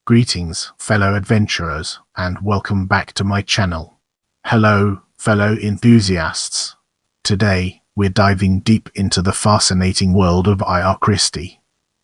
Greetings, fellow adventurers, and welcome back to my channel. Hello, fellow enthusiasts. Today, we're diving deep into the fascinating world of Christie.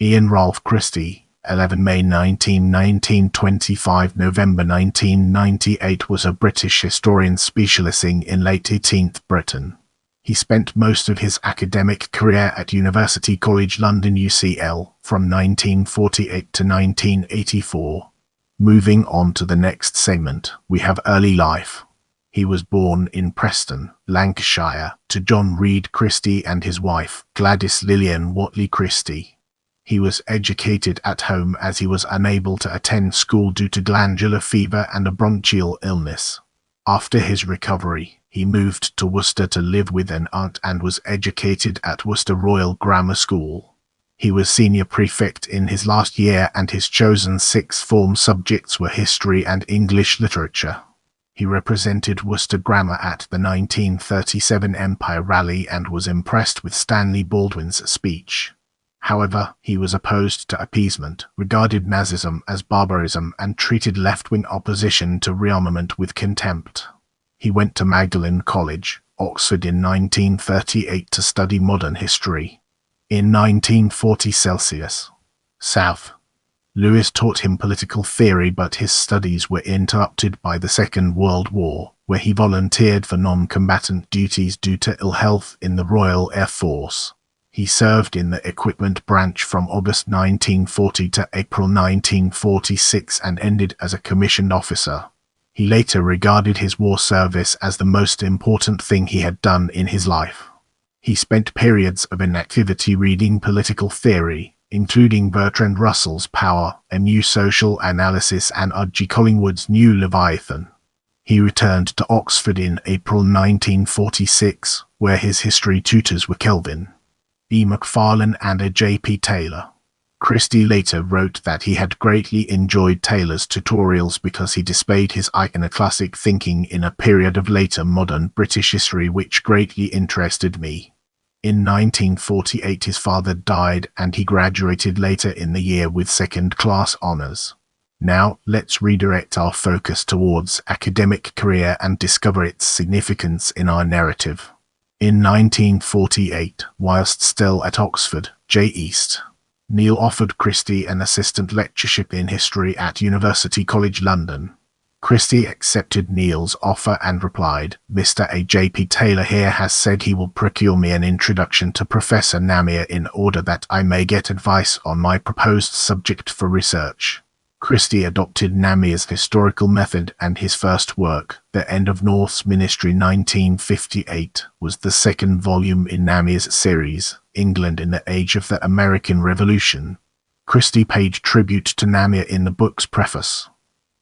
Ralph Christie, 11 May 1925 November 1998 was a British historian specialising in late 18th Britain. He spent most of his academic career at University College London UCL from 1948 to 1984. Moving on to the next segment, we have early life. He was born in Preston, Lancashire, to John Reed Christie and his wife, Gladys Lillian Watley Christie. He was educated at home as he was unable to attend school due to glandular fever and a bronchial illness. After his recovery, he moved to Worcester to live with an aunt and was educated at Worcester Royal Grammar School. He was senior prefect in his last year and his chosen sixth form subjects were history and English literature. He represented Worcester Grammar at the 1937 Empire Rally and was impressed with Stanley Baldwin's speech. However, he was opposed to appeasement, regarded Nazism as barbarism and treated left-wing opposition to rearmament with contempt. He went to Magdalen College, Oxford in 1938 to study modern history. In 1940 South. Lewis taught him political theory, but his studies were interrupted by the Second World War, where he volunteered for non-combatant duties due to ill health in the Royal Air Force. He served in the equipment branch from August 1940 to April 1946 and ended as a commissioned officer. He later regarded his war service as the most important thing he had done in his life. He spent periods of inactivity reading political theory, including Bertrand Russell's Power, a New Social Analysis and R.G. Collingwood's New Leviathan. He returned to Oxford in April 1946, where his history tutors were Kelvin E. Macfarlane and A. J. P. Taylor. Christie later wrote that he had greatly enjoyed Taylor's tutorials because he displayed his iconoclastic thinking in a period of later modern British history which greatly interested me. In 1948 his father died and he graduated later in the year with second-class honours. Now, let's redirect our focus towards academic career and discover its significance in our narrative. In 1948, whilst still at Oxford, J. East Neil offered Christie an assistant lectureship in history at University College London. Christie accepted Neil's offer and replied, "Mr. A. J. P. Taylor here has said he will procure me an introduction to Professor Namier in order that I may get advice on my proposed subject for research." Christie adopted Namier's historical method, and his first work, The End of North's Ministry 1958, was the second volume in Namier's series, England in the Age of the American Revolution. Christie paid tribute to Namier in the book's preface.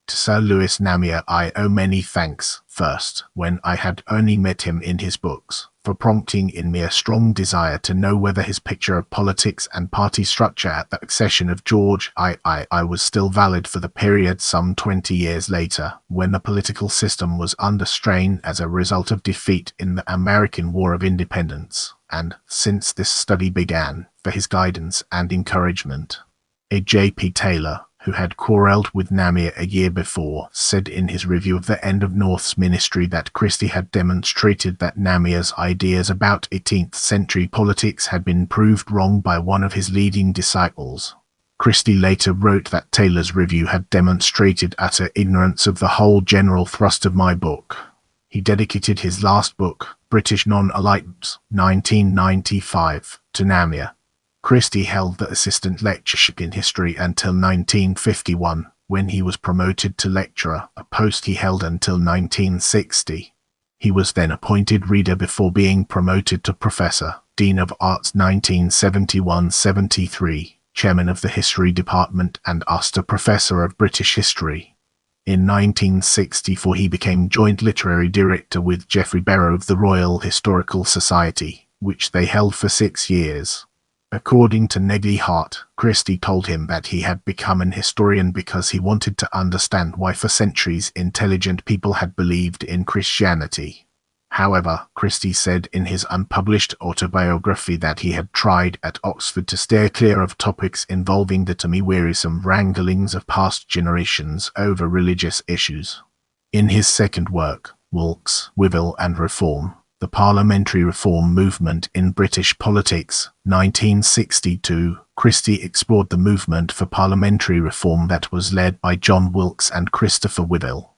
To Sir Lewis Namier I owe many thanks, first, when I had only met him in his books, for prompting in me a strong desire to know whether his picture of politics and party structure at the accession of George I was still valid for the period some 20 years later, when the political system was under strain as a result of defeat in the American War of Independence, and, since this study began, for his guidance and encouragement. A. J. P. Taylor, who had quarrelled with Namier a year before, said in his review of The End of North's Ministry that Christie had demonstrated that Namier's ideas about 18th century politics had been proved wrong by one of his leading disciples. Christie later wrote that Taylor's review had demonstrated utter ignorance of the whole general thrust of my book. He dedicated his last book, British Non-Alignments, 1995, to Namier. Christie held the assistant lectureship in history until 1951, when he was promoted to lecturer, a post he held until 1960. He was then appointed reader before being promoted to professor, Dean of Arts 1971-73, chairman of the history department and Astor Professor of British History. In 1964 he became joint literary director with Geoffrey Barrow of the Royal Historical Society, which they held for 6 years. According to Negley Hart, Christie told him that he had become an historian because he wanted to understand why for centuries intelligent people had believed in Christianity. However, Christie said in his unpublished autobiography that he had tried at Oxford to steer clear of topics involving the to me wearisome wranglings of past generations over religious issues. In his second work, Wilkes, Wivell and Reform, The Parliamentary Reform Movement in British Politics, 1962, Christie explored the movement for parliamentary reform that was led by John Wilkes and Christopher Wivell.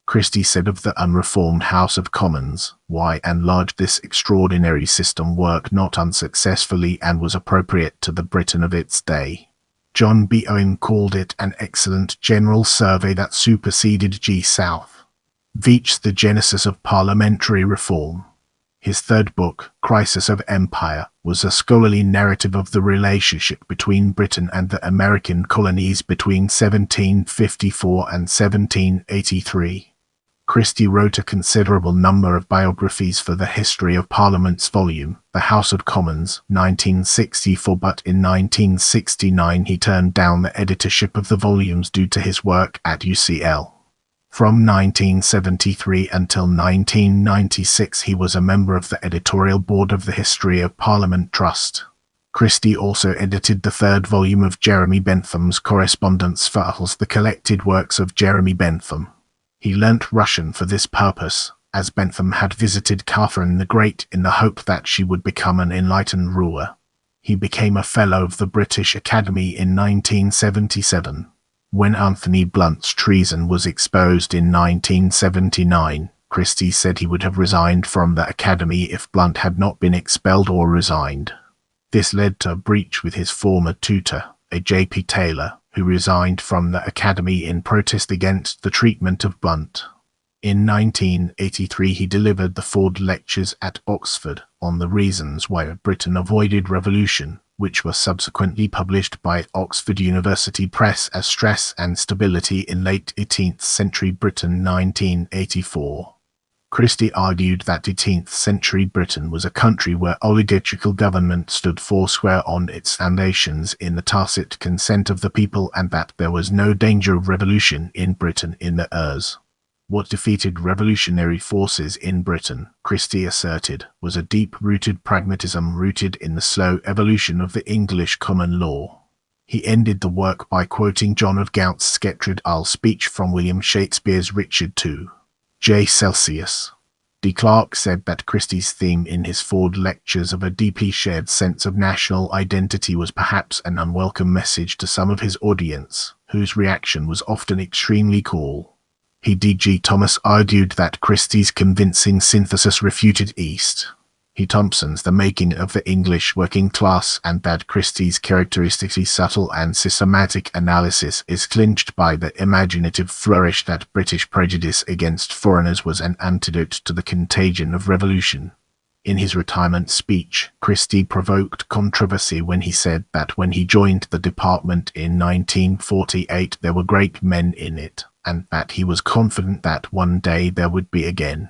Christie said of the unreformed House of Commons, "Why and large this extraordinary system worked not unsuccessfully and was appropriate to the Britain of its day." John B. Owen called it an excellent general survey that superseded G. South. Veitch's The Genesis of Parliamentary Reform. His third book, Crisis of Empire, was a scholarly narrative of the relationship between Britain and the American colonies between 1754 and 1783. Christie wrote a considerable number of biographies for the History of Parliament's volume, The House of Commons, 1964, but in 1969 he turned down the editorship of the volumes due to his work at UCL. From 1973 until 1996 he was a member of the editorial board of the History of Parliament Trust. Christie also edited the third volume of Jeremy Bentham's correspondence files, The Collected Works of Jeremy Bentham. He learnt Russian for this purpose, as Bentham had visited Catherine the Great in the hope that she would become an enlightened ruler. He became a Fellow of the British Academy in 1977. When Anthony Blunt's treason was exposed in 1979, Christie said he would have resigned from the Academy if Blunt had not been expelled or resigned. This led to a breach with his former tutor, a J.P. Taylor, who resigned from the Academy in protest against the treatment of Blunt. In 1983 he delivered the Ford Lectures at Oxford on the reasons why Britain avoided revolution, which were subsequently published by Oxford University Press as Stress and Stability in Late 18th Century Britain, 1984. Christie argued that 18th century Britain was a country where oligarchical government stood foursquare on its foundations in the tacit consent of the people, and that there was no danger of revolution in Britain in the ears. What defeated revolutionary forces in Britain, Christie asserted, was a deep-rooted pragmatism rooted in the slow evolution of the English common law. He ended the work by quoting John of Gaunt's Sketred Isle speech from William Shakespeare's Richard II. J. Celsius. De Clark said that Christie's theme in his Ford Lectures of a deeply shared sense of national identity was perhaps an unwelcome message to some of his audience, whose reaction was often extremely cool. He D.G. Thomas argued that Christie's convincing synthesis refuted East He Thompson's The Making of the English Working Class, and that Christie's characteristically subtle and systematic analysis is clinched by the imaginative flourish that British prejudice against foreigners was an antidote to the contagion of revolution. In his retirement speech, Christie provoked controversy when he said that when he joined the department in 1948 there were great men in it, and that he was confident that one day there would be again.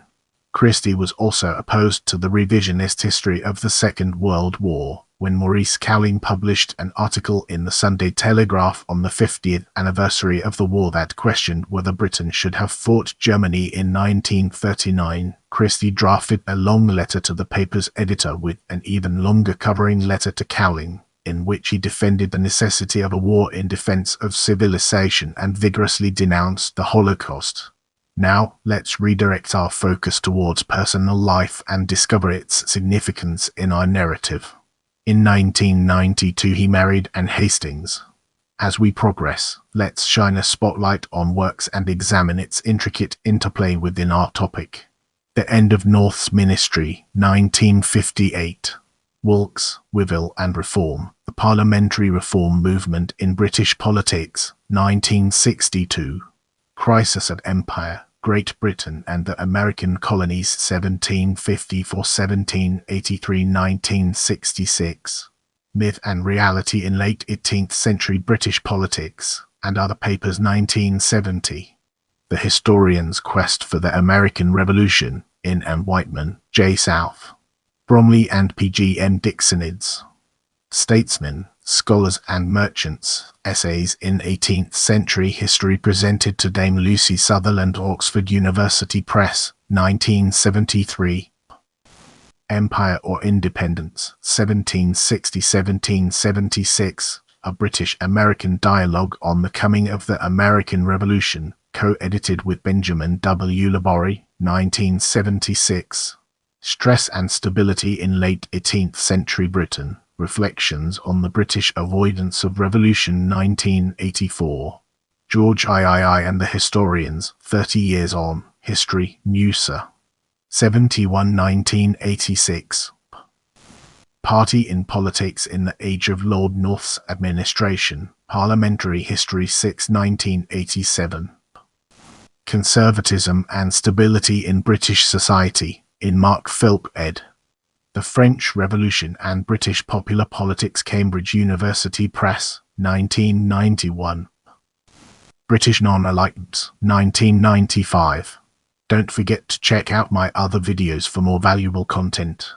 Christie was also opposed to the revisionist history of the Second World War, when Maurice Cowling published an article in the Sunday Telegraph on the 50th anniversary of the war that questioned whether Britain should have fought Germany in 1939. Christie drafted a long letter to the paper's editor with an even longer covering letter to Cowling, in which he defended the necessity of a war in defense of civilization and vigorously denounced the Holocaust. Now, let's redirect our focus towards personal life and discover its significance in our narrative. In 1992 he married Anne Hastings. As we progress, let's shine a spotlight on works and examine its intricate interplay within our topic. The End of North's Ministry, 1958. Wilkes, Wivell and Reform, The Parliamentary Reform Movement in British Politics, 1962. Crisis of Empire, Great Britain and the American Colonies, 1754-1783-1966. Myth and Reality in Late 18th Century British Politics, and Other Papers, 1970. The Historian's Quest for the American Revolution, in M. Whiteman, J. South. Bromley and P. G. M. Dixonids. Statesmen, Scholars and Merchants, Essays in 18th Century History presented to Dame Lucy Sutherland, Oxford University Press, 1973, Empire or Independence, 1760–1776, a British-American dialogue on the coming of the American Revolution, co-edited with Benjamin W. Laborie, 1976. Stress and Stability in Late 18th Century Britain, Reflections on the British Avoidance of Revolution, 1984. George III and the Historians, 30 Years On, History, Newser. 71 1986. Party in Politics in the Age of Lord North's Administration, Parliamentary History 6 1987. Conservatism and Stability in British Society, in Mark Philp ed. The French Revolution and British Popular Politics, Cambridge University Press, 1991. British Non-Alignments, 1995. Don't forget to check out my other videos for more valuable content.